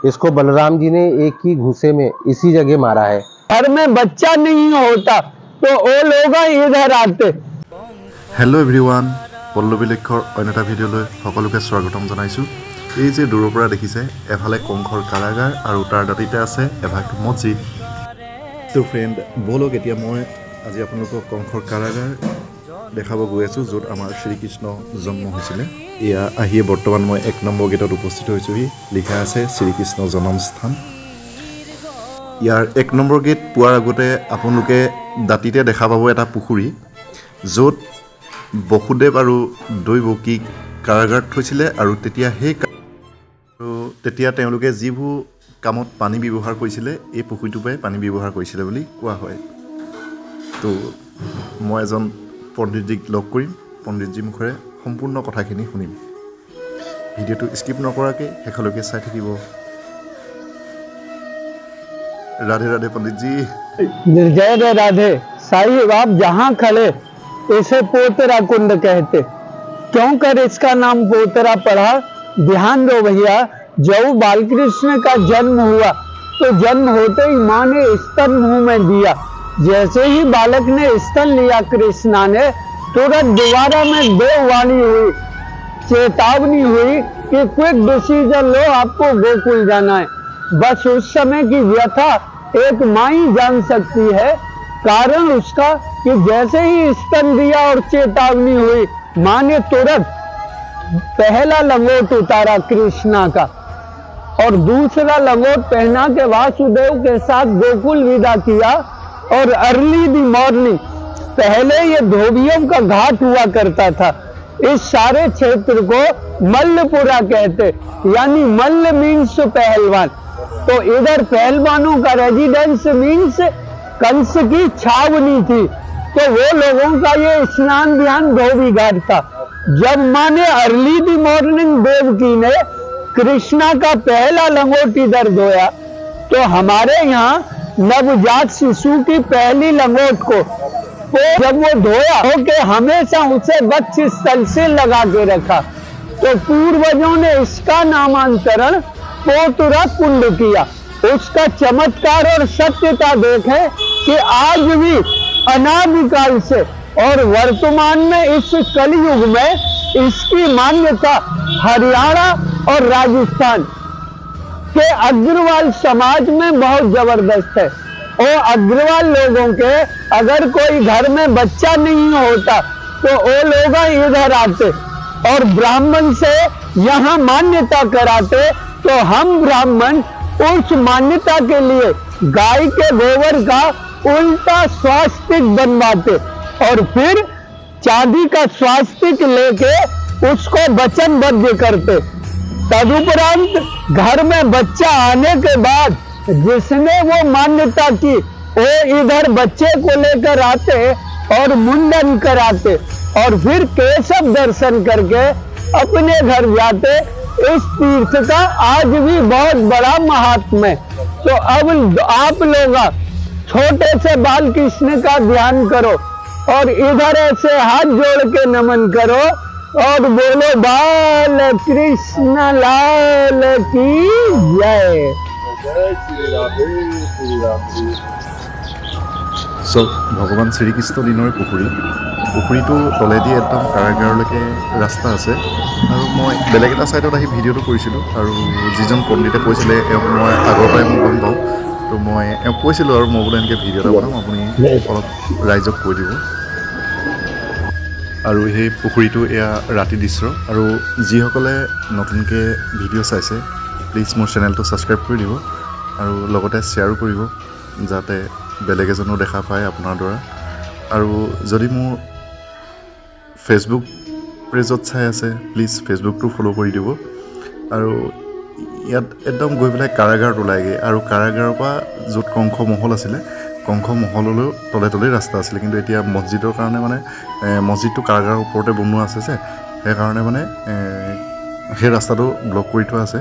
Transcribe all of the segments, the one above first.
इसको बलराम जी ने एक ही घूसे में इसी जगह मारा है। घर में बच्चा नहीं होता तो वो लोग इधर आते। हेलो एवरीवन, पल्लवी लेखर अन्य এটা ভিডিঅ'লৈ সকলোকে স্বাগতম জনাইছোঁ। এই যে দূৰৰ পৰা দেখিছে এফালে কংখৰ কাৰাগাৰ আৰু তাৰ দাঁতিতে আছে এভাগ মছজিদ। তো ফ্ৰেণ্ড বলক এতিয়া মই আজি আপোনালোকক কংখৰ কাৰাগাৰ দেখাব গৈ আছোঁ, য'ত আমাৰ শ্ৰীকৃষ্ণ জন্ম হৈছিলে। এয়া আহিয়ে বৰ্তমান মই 1 নম্বৰ গেটত উপস্থিত হৈছোঁহি। লিখা আছে শ্ৰীকৃষ্ণ জন্মস্থান। ইয়াৰ 1 নম্বৰ গেট পোৱাৰ আগতে আপোনালোকে দাঁতিতে দেখা পাব এটা পুখুৰী, য'ত বসুদেৱ আৰু দৈৱকীক কাৰাগাৰত থৈছিলে। আৰু তেতিয়া তেওঁলোকে যিবোৰ কামত পানী ব্যৱহাৰ কৰিছিলে এই পুখুৰীটোৰ পৰাই পানী ব্যৱহাৰ কৰিছিলে বুলি কোৱা হয়। তো মই এজন পণ্ডিতজীক লগ কৰিম, পণ্ডিতজীৰ মুখেৰে সম্পূৰ্ণ কথাখিনি শুনিম। ভিডিঅ'টো স্কিপ নকৰাকৈ শেষলৈকে চাই থাকিব। राधे राधे पंडित जी। जय जय राधे साहिब। आप जहाँ खड़े इसे पोतरा कुंड कहते, क्यों कर इसका नाम पोतरा पड़ा? ध्यान दो भैया, जब बालकृष्ण का जन्म हुआ तो जन्म होते ही माँ ने स्तन मुंह में दिया। जैसे ही बालक ने स्तन लिया कृष्णा ने, तुरंत दोबारा में देववाणी हुई, चेतावनी हुई कि क्विक डिसीजन लो, आपको गोकुल जाना है। बस उस समय की व्यथा एक माँ ही जान सकती है। कारण उसका कि जैसे ही स्तन दिया और चेतावनी हुई, माँ ने तुरंत पहला लंगोट उतारा कृष्णा का और दूसरा लंगोट पहना के वासुदेव के साथ गोकुल विदा किया। और अर्ली दी मॉर्निंग, पहले ये धोबियों का घाट हुआ करता था। इस सारे क्षेत्र को मल्लपुरा कहते, यानी मल्ल मीन्स पहलवान। तो इधर पहलवानों का रेजिडेंस मीन्स कंस की छावनी थी। तो वो लोगों का ये स्नान ध्यान धोबी घाट था। जब माँ ने अर्ली दी मॉर्निंग देवकी ने कृष्णा का पहला लंगोट इधर धोया, तो हमारे यहाँ नवजात शिशु की पहली लंगोट को जब वो धोया हो के हमेशा उसे वक्ष स्थल से लगा के रखा। तो पूर्वजों ने इसका नामांतरण पोतरा कुंड किया। उसका चमत्कार और सत्यता देखें कि आज भी अनादिकाल से और वर्तमान में इस कलयुग में इसकी मान्यता हरियाणा और राजस्थान के अग्रवाल समाज में बहुत जबरदस्त है। और अग्रवाल लोगों के अगर कोई घर में बच्चा नहीं होता तो वो लोग इधर आते और ब्राह्मण से यहाँ मान्यता कराते। तो हम ब्राह्मण उस मान्यता के लिए गाय के गोबर का उल्टा स्वास्तिक बनवाते और फिर चांदी का स्वास्तिक लेके उसको वचनबद्ध करते। तदुपरांत घर में बच्चा आने के बाद जिसने वो मान्यता की, वो इधर बच्चे को लेकर आते और मुंडन कराते और फिर केशव दर्शन करके अपने घर जाते। इस तीर्थ का आज भी बहुत बड़ा महात्म्य है। तो अब आप लोग छोटे से बाल कृष्ण का ध्यान करो और इधर ऐसे हाथ जोड़ के नमन करो और बोलो बाल कृष्ण लाल की जय। जय श्री राधे श्री राधे। সো ভগৱান শ্ৰীকৃষ্ণ দিনৰ পুখুৰীটোৰ তলেদি একদম কাৰাগাৰলৈকে ৰাস্তা আছে। আৰু মই বেলেগ এটা ছাইডত আহি ভিডিঅ'টো কৰিছিলোঁ আৰু যিজন পণ্ডিতে কৈছিলে এওঁক মই আগৰ পৰাই মই গম পাওঁ। তো মই এওঁক কৈছিলোঁ আৰু মই বোলে এনেকৈ ভিডিঅ' এটা বনাম, আপুনি অলপ ৰাইজক কৈ দিব। আৰু সেই পুখুৰীটো এয়া ৰাতি দৃশ্য। আৰু যিসকলে নতুনকৈ ভিডিঅ' চাইছে প্লিজ মোৰ চেনেলটো ছাবস্ক্ৰাইব কৰি দিব আৰু লগতে শ্বেয়াৰো কৰিব, যাতে বেলেগ এজনো দেখা পায় আপোনাৰ দ্বাৰা। আৰু যদি মোৰ ফেচবুক পেজত চাই আছে প্লিজ ফেচবুকটো ফ'ল' কৰি দিব। আৰু ইয়াত একদম গৈ পেলাই কাৰাগাৰত ওলাইগৈ আৰু কাৰাগাৰৰ পৰা য'ত কংস মহল আছিলে, কংস মহললৈও তলে তলেই ৰাস্তা আছিলে। কিন্তু এতিয়া মছজিদৰ কাৰণে মানে মছজিদটো কাৰাগাৰৰ ওপৰতে বনোৱা আছে যে, সেইকাৰণে মানে সেই ৰাস্তাটো ব্লক কৰি থোৱা আছে।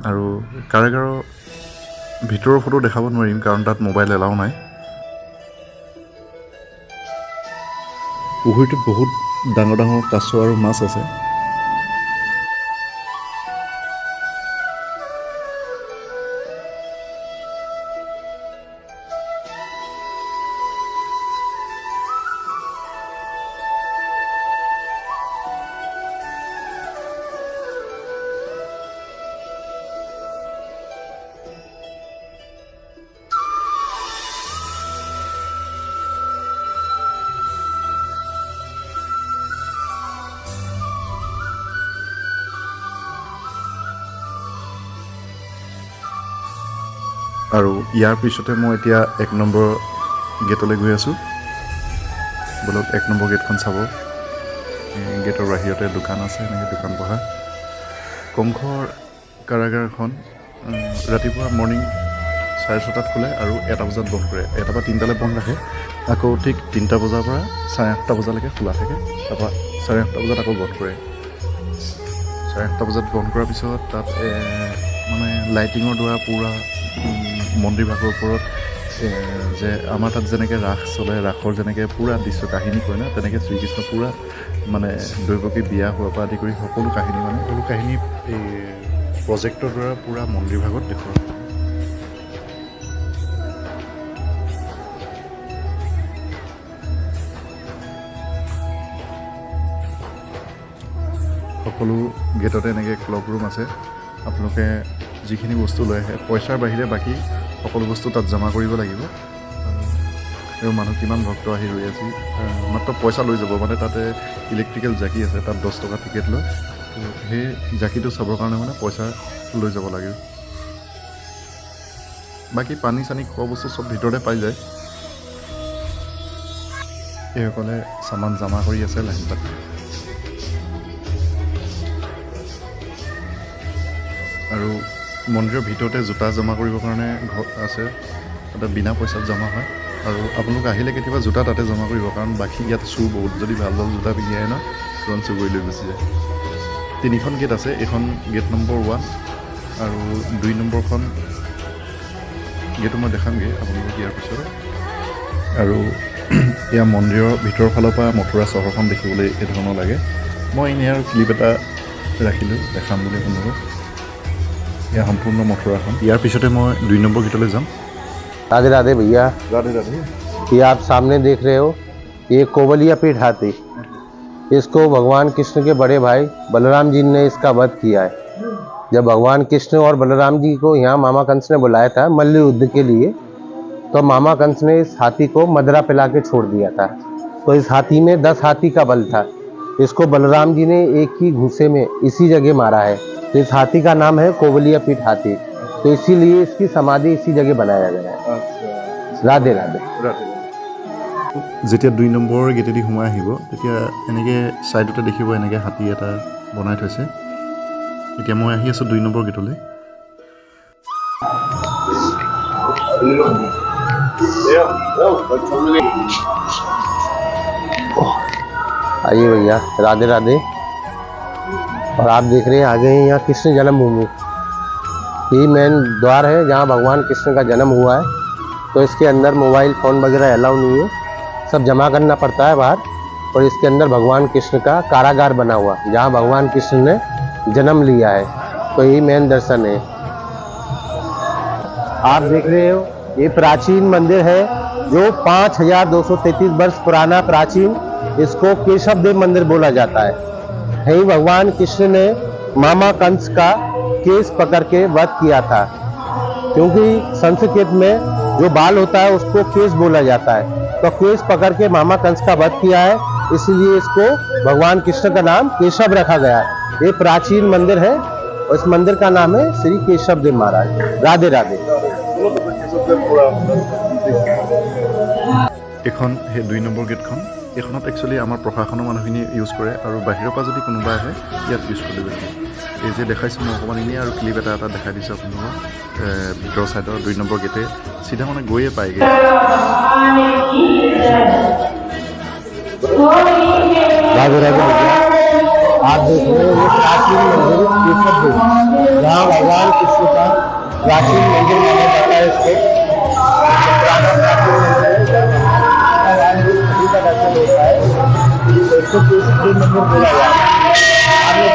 আৰু কাৰাগাৰৰ ভিতৰৰ ফটো দেখাব নোৱাৰিম কাৰণ তাত মোবাইল এলাও নাই। পুখুৰীটোত বহুত ডাঙৰ ডাঙৰ কাছ আৰু মাছ আছে। আৰু ইয়াৰ পিছতে মই এতিয়া 1 নম্বৰ গেটলৈ গৈ আছোঁ বলক 1 নম্বৰ গেটখন চাব গেটৰ বাহিৰতে দোকান আছে এনেকৈ দোকান বহা কংখৰ কাৰাগাৰখন ৰাতিপুৱা মৰ্ণিং 6:30 খোলে আৰু 1টা বজাত বন্ধ কৰে 1টা বা 3টালৈ বন্ধ ৰাখে আকৌ ঠিক 3টা বজাৰ পৰা 8:30 বজালৈকে খোলা থাকে তাৰপৰা 8:30 বজাত আকৌ বন্ধ কৰে 8:30 বজাত বন্ধ কৰাৰ পিছত তাত মানে লাইটিঙৰ দ্বাৰা পূৰা মন্দিৰ ভাগৰ ওপৰত যে আমাৰ তাত যেনেকৈ ৰাস চলে ৰাসৰ যেনেকৈ পূৰা দৃশ্য কাহিনী কয় না তেনেকৈ শ্ৰীকৃষ্ণ পূৰা মানে দৈৱকী বিয়া হোৱাৰ পৰা আদি কৰি সকলো কাহিনী এই প্ৰজেক্টৰ দ্বাৰা পূৰা মন্দিৰ ভাগত দেখুওৱা সকলো গেটতে এনেকৈ ক্লক ৰুম আছে আপোনালোকে যিখিনি বস্তু লৈ আহে পইচাৰ বাহিৰে বাকী সকলো বস্তু তাত জমা কৰিব লাগিব আৰু মানুহ কিমান ভক্ত আহি ৰৈ আছে মাত্ৰ পইচা লৈ যাব মানে তাতে ইলেক্ট্ৰিকেল জাকি আছে তাত 10 টকা টিকেট লয় সেই জাকিটো চাবৰ কাৰণে মানে পইচা লৈ যাব লাগে বাকী পানী চানী খোৱা বস্তু চব ভিতৰতে পাই যায় এইসকলে সামান জমা কৰি আছে লাইন পাতি আৰু মন্দিৰৰ ভিতৰতে জোতা জমা কৰিবৰ কাৰণে ঘৰ আছে তাতে বিনা পইচাত জমা হয় আৰু আপোনালোক আহিলে কেতিয়াবা জোতা তাতে জমা কৰিব কাৰণ বাকী ইয়াত চুৰ বহুত যদি ভাল ভাল জোতা পিন্ধি আহে ন তুৰন্ত চুৰ কৰি লৈ গুচি যায় 3খন গেট আছে এখন গেট নম্বৰ 1 আৰু 2 নম্বৰখন গেটো মই দেখামগৈ আপোনালোকক ইয়াৰ পিছত আৰু এয়া মন্দিৰৰ ভিতৰৰ ফালৰ পৰা মথুৰা চহৰখন দেখিবলৈ এই ধৰণৰ লাগে মই এনেই আৰু ক্লিপ এটা ৰাখিলোঁ দেখাম বুলি আপোনালোকক यह सम्पूर्ण मथुराखन यार पिछते मैं 2 नंबर गेटले जाम राधे राधे भैया राधे राधे ये आप सामने देख रहे हो ये कोवलिया पीठ हाथी इसको भगवान कृष्ण के बड़े भाई बलराम जी ने इसका वध किया है जब भगवान कृष्ण और बलराम जी को यहाँ मामा कंस ने बुलाया था मल्ल युद्ध के लिए तो मामा कंस ने इस हाथी को मदरा पिला के छोड़ दिया था तो इस हाथी में 10 हाथी का बल था इसको बलराम जी ने एक ही घूसे में इसी जगह मारा है तो इस हाथी का नाम है कोवलिया पीठ हाथी तो इसीलिए इसकी समाधि इसी जगह बनाया गया है राधे राधे যেতিয়া 2 নম্বৰ গেটেদি সোমাই আহিব তেতিয়া এনেকৈ সাইডতে দেখিব এনেকৈ হাতী এটা বনাই থৈছে এতিয়া মই আহি আছো 2 নম্বৰ গেটলৈ आइए भैया राधे राधे और आप देख रहे हैं आगे ही यहाँ कृष्ण जन्मभूमि यही मेन द्वार है जहाँ भगवान कृष्ण का जन्म हुआ है तो इसके अंदर मोबाइल फ़ोन वगैरह अलाउ नहीं है सब जमा करना पड़ता है बाहर और इसके अंदर भगवान कृष्ण का कारागार बना हुआ जहाँ भगवान कृष्ण ने जन्म लिया है तो यही मेन दर्शन है आप देख रहे हो ये प्राचीन मंदिर है जो 5233 वर्ष पुराना प्राचीन इसको केशव देव मंदिर बोला जाता है यही भगवान कृष्ण ने मामा कंस का केस पकड़ के वध किया था क्योंकि संस्कृत में जो बाल होता है उसको केस बोला जाता है तो केस पकड़ के मामा कंस का वध किया है इसलिए इसको भगवान कृष्ण का नाम केशव रखा गया है ये प्राचीन मंदिर है और इस मंदिर का नाम है श्री केशव देव महाराज राधे राधे এখন সেই 2 নম্বৰ গেটখন এখনত একচুয়ালি আমাৰ প্ৰশাসনৰ মানুহখিনি ইউজ কৰে আৰু বাহিৰৰ পৰা যদি কোনোবা আহে ইয়াত ইউজ কৰিব লাগে এই যে দেখাইছোঁ মই অকণমান এনেই আৰু ক্লিপ এটা দেখাই দিছোঁ আপোনালোকক ভিতৰৰ ছাইডৰ 2 নম্বৰ গেটে চিধা মানে গৈয়ে পায়গৈ राधे राधे आप देख रहे हैं ये प्राचीन मंदिर केशव देव जहाँ भगवान कृष्ण का प्राचीन मंदिर माना जाता है इसको पुराना प्राचीन मंदिर है भगवान कृष्ण का दर्शन होता है तो इसको केशव देव मंदिर बोला जाता है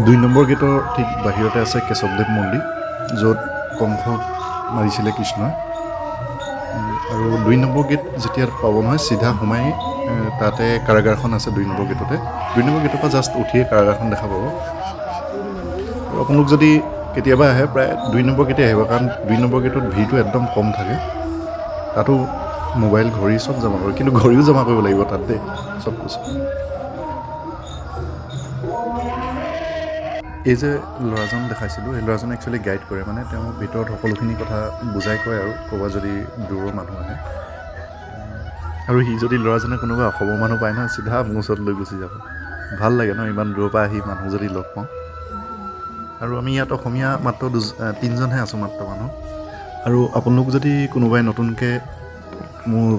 দুই নম্বৰ গেটৰ ঠিক বাহিৰতে আছে কেশৱদেৱ মন্দিৰ য'ত কংস মাৰিছিলে কৃষ্ণই আৰু 2 নম্বৰ গেট যেতিয়া পাব নহয় চিধা সোমাই তাতে কাৰাগাৰখন আছে 2 নম্বৰ গেটতে 2 নম্বৰ গেটৰ পৰা জাষ্ট উঠিয়ে কাৰাগাৰখন দেখা পাব আৰু আপোনালোক যদি কেতিয়াবা আহে, প্ৰায় 2 নম্বৰ গেটে আহিব, কাৰণ 2 নম্বৰ গেটত ভিৰটো একদম কম থাকে। তাতো মোবাইল ঘড়ী চব জমা কৰে, কিন্তু ঘড়ীও জমা কৰিব লাগিব তাত দেই, চব কৈছোঁ। এই যে ল'ৰাজন দেখাইছিলোঁ, এই ল'ৰাজনে একচুৱেলি গাইড কৰে, মানে তেওঁ ভিতৰত সকলোখিনি কথা বুজাই কয় আৰু ক'ৰবাত যদি দূৰৰ মানুহ আহে। আৰু সি যদি ল'ৰাজনে কোনোবা অসমৰ মানুহ পায় নহয়, চিধা মোৰ ওচৰত লৈ গুচি যাব। ভাল লাগে ন, ইমান দূৰৰ পৰা আহি মানুহ যদি লগ পাওঁ। আৰু আমি ইয়াত অসমীয়া মাত্ৰ 3জনহে আছোঁ মাত্ৰ মানুহ। আৰু আপোনালোক যদি কোনোবাই নতুনকৈ মোৰ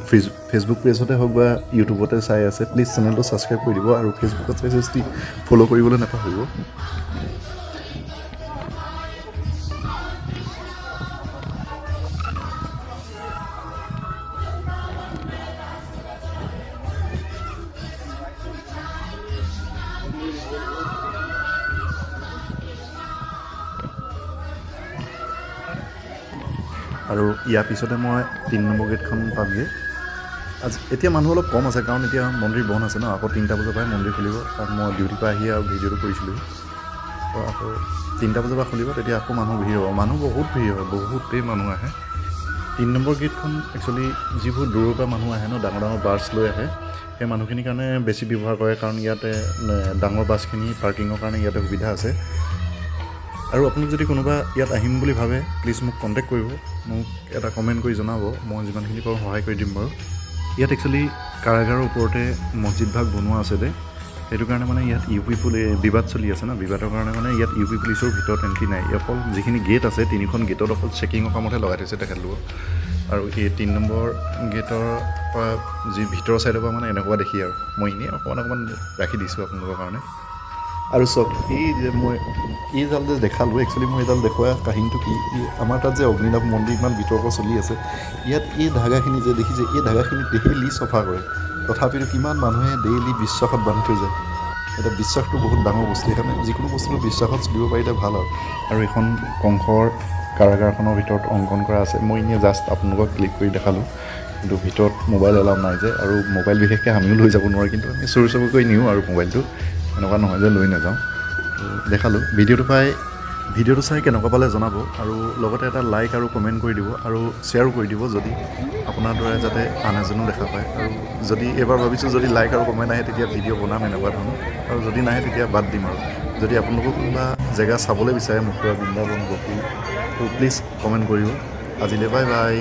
ফেচবুক পেজতে হওক বা ইউটিউবতে চাই আছে, প্লিজ চেনেলটো ছাবস্ক্ৰাইব কৰি দিব, আৰু ফেচবুকত চাইছে যদি ফ'ল' কৰিবলৈ নাপাহৰিব। আৰু ইয়াৰ পিছতে মই 3 নম্বৰ গেটখন পামগৈ। এতিয়া মানুহ অলপ কম আছে, কাৰণ এতিয়া মন্দিৰ বন্ধ আছে ন, আকৌ 3টা বজাৰ পৰাই মন্দিৰ খুলিব, কাৰণ মই ডিউটিৰ পৰা আহি আৰু ভিডিঅ'টো কৰিছিলোঁ। তো আকৌ 3টা বজাৰ পৰা খুলিব, তেতিয়া আকৌ মানুহ ভিৰ হ'ব, মানুহ বহুত ভিৰ হয়, বহুতেই মানুহ আহে। 3 নম্বৰ গেটখন একচুৱেলি যিবোৰ দূৰৰ পৰা মানুহ আহে ন, ডাঙৰ ডাঙৰ বাছ লৈ আহে, সেই মানুহখিনিৰ কাৰণে বেছি ব্যৱহাৰ কৰে, কাৰণ ইয়াতে ডাঙৰ বাছখিনি পাৰ্কিঙৰ কাৰণে ইয়াতে সুবিধা আছে। আৰু আপোনালোক যদি কোনোবা ইয়াত আহিম বুলি ভাবে, প্লিজ মোক কণ্টেক্ট কৰিব, মোক এটা কমেণ্ট কৰি জনাব, মই যিমানখিনি পাৰোঁ সহায় কৰি দিম বাৰু। ইয়াত একচুৱেলি কাৰাগাৰৰ ওপৰতে মছজিদ ভাগ বনোৱা আছে যে, সেইটো কাৰণে মানে ইয়াত UP বিবাদ চলি আছে ন, বিবাদৰ কাৰণে মানে ইয়াত UP পুলিচৰ ভিতৰত এণ্ট্ৰি নাই। অকল যিখিনি গেট আছে 3খন গেটত অকল চেকিঙৰ কামতহে লগাই থৈছে তেখেতলোকক। আৰু এই 3 নম্বৰ গেটৰ পৰা যি ভিতৰৰ ছাইডৰ পৰা মানে এনেকুৱা দেখি, আৰু মই এনেই অকণমান ৰাখি দিছোঁ আপোনালোকৰ কাৰণে। আৰু চাওক, এই যে মই এইডাল যে দেখালোঁ, একচুৱেলি মই এইডাল দেখুওৱা কাহিনীটো কি, আমাৰ তাত যে অগ্নিনাভ মন্দিৰ ইমান ভিতৰৰ পৰা চলি আছে, ইয়াত এই ধাগাখিনি যে দেখিছে, এই ধাগাখিনি ডেইলি চফা কৰে, তথাপিতো কিমান মানুহে ডেইলি বিশ্বাসত বান্ধি থৈ যায়। এতিয়া বিশ্বাসটো বহুত ডাঙৰ বস্তু, সেইকাৰণে যিকোনো বস্তুটো বিশ্বাসত চলিব পাৰিলে ভাল। আৰু এইখন কংসৰ কাৰাগাৰখনৰ ভিতৰত অংকন কৰা আছে, মই এনেই জাষ্ট আপোনালোকক ক্লিক কৰি দেখালোঁ, কিন্তু ভিতৰত মোবাইল এলাউ নাই যে, আৰু মোবাইল বিশেষকৈ আমিও লৈ যাব নোৱাৰোঁ, কিন্তু আমি চুৰি কৰি নিওঁ আৰু মোবাইলটো, এনেকুৱা নহয় যে লৈ নাযাওঁ। দেখালোঁ ভিডিঅ'টো চাই কেনেকুৱা পালে জনাব, আৰু লগতে এটা লাইক আৰু কমেণ্ট কৰি দিব, আৰু শ্বেয়াৰো কৰি দিব, যদি আপোনাৰ দৰে যাতে আন এজনো দেখা পায়। আৰু যদি এইবাৰ ভাবিছোঁ যদি লাইক আৰু কমেণ্ট আহে, তেতিয়া ভিডিঅ' বনাম এনেকুৱা ধৰণৰ, আৰু যদি নাহে তেতিয়া বাদ দিম। আৰু যদি আপোনালোকক কোনোবা জেগা চাবলৈ বিচাৰে, মথুৰা, বৃন্দাবন, গোপী, তো প্লিজ কমেণ্ট কৰিব। আজিলৈ বাই বাই।